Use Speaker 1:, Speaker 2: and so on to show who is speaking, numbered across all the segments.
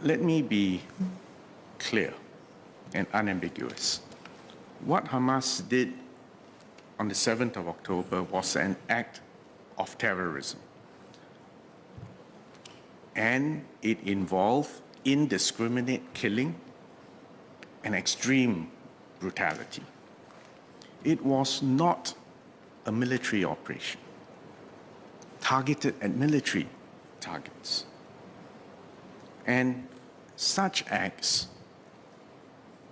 Speaker 1: Let me be clear and unambiguous. What Hamas did on the 7th of October was an act of terrorism. And it involved indiscriminate killing and extreme brutality. It was not a military operation targeted at military targets. And such acts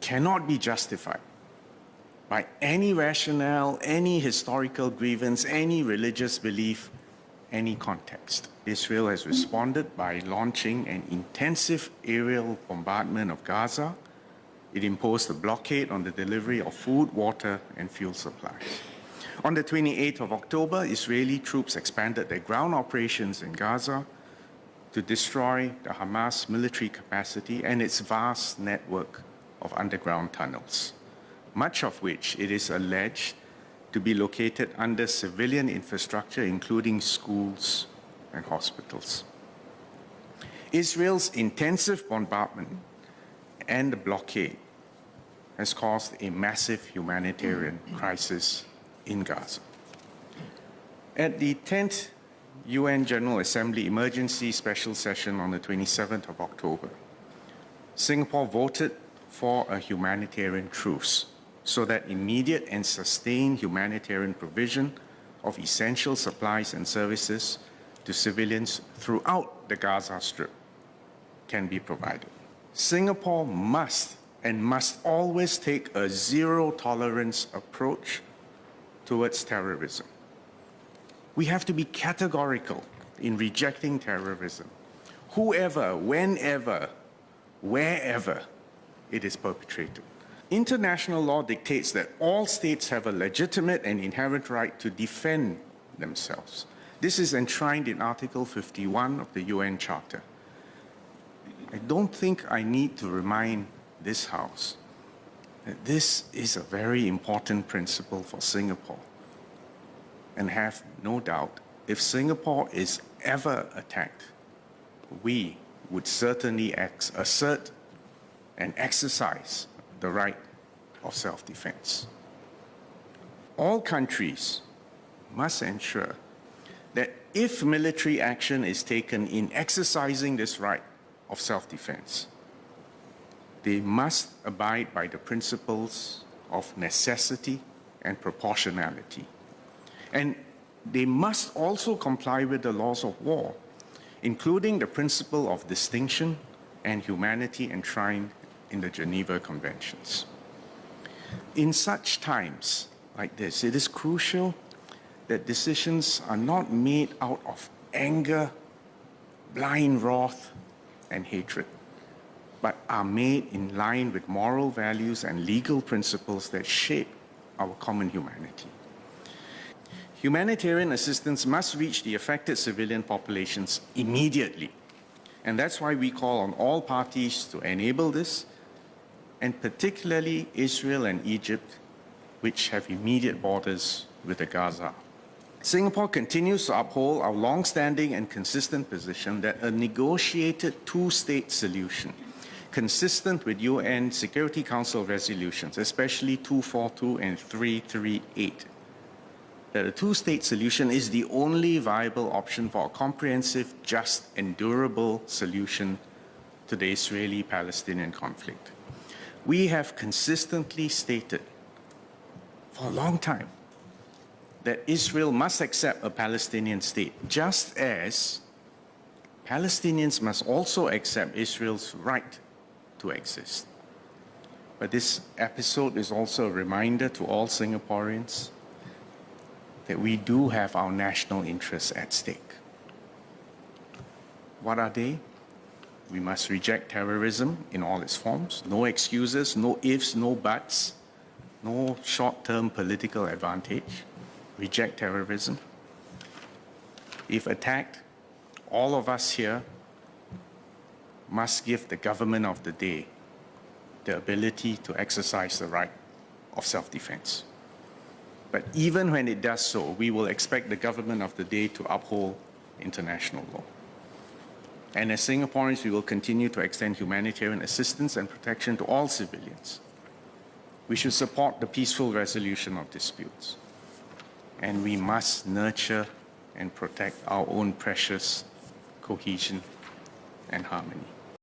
Speaker 1: cannot be justified by any rationale, any historical grievance, any religious belief, any context. Israel has responded by launching an intensive aerial bombardment of Gaza. It imposed a blockade on the delivery of food, water, and fuel supplies. On the 28th of October, Israeli troops expanded their ground operations in Gaza to destroy the Hamas military capacity and its vast network of underground tunnels, much of which it is alleged to be located under civilian infrastructure, including schools and hospitals. Israel's intensive bombardment and the blockade has caused a massive humanitarian crisis in Gaza. At the 10th UN General Assembly Emergency Special Session on the 27th of October, Singapore voted for a humanitarian truce so that immediate and sustained humanitarian provision of essential supplies and services to civilians throughout the Gaza Strip can be provided. Singapore must always take a zero-tolerance approach towards terrorism. We have to be categorical in rejecting terrorism, whoever, whenever, wherever it is perpetrated. International law dictates that all states have a legitimate and inherent right to defend themselves. This is enshrined in Article 51 of the UN Charter. I don't think I need to remind this House that this is a very important principle for Singapore. And have no doubt, if Singapore is ever attacked, we would certainly assert and exercise the right of self-defense. All countries must ensure that if military action is taken in exercising this right of self-defense, they must abide by the principles of necessity and proportionality. And they must also comply with the laws of war, including the principle of distinction and humanity enshrined in the Geneva Conventions. In such times like this, it is crucial that decisions are not made out of anger, blind wrath, and hatred, but are made in line with moral values and legal principles that shape our common humanity. Humanitarian assistance must reach the affected civilian populations immediately. And that's why we call on all parties to enable this, and particularly Israel and Egypt, which have immediate borders with the Gaza. Singapore continues to uphold our long-standing and consistent position that a negotiated two-state solution, consistent with UN Security Council resolutions, especially 242 and 338, that a two-state solution is the only viable option for a comprehensive, just, and durable solution to the Israeli-Palestinian conflict. We have consistently stated for a long time that Israel must accept a Palestinian state, just as Palestinians must also accept Israel's right to exist. But this episode is also a reminder to all Singaporeans that we do have our national interests at stake. What are they? We must reject terrorism in all its forms. No excuses, no ifs, no buts, no short-term political advantage. Reject terrorism. If attacked, all of us here must give the government of the day the ability to exercise the right of self-defense. But even when it does so, we will expect the government of the day to uphold international law. And as Singaporeans, we will continue to extend humanitarian assistance and protection to all civilians. We should support the peaceful resolution of disputes. And we must nurture and protect our own precious cohesion and harmony.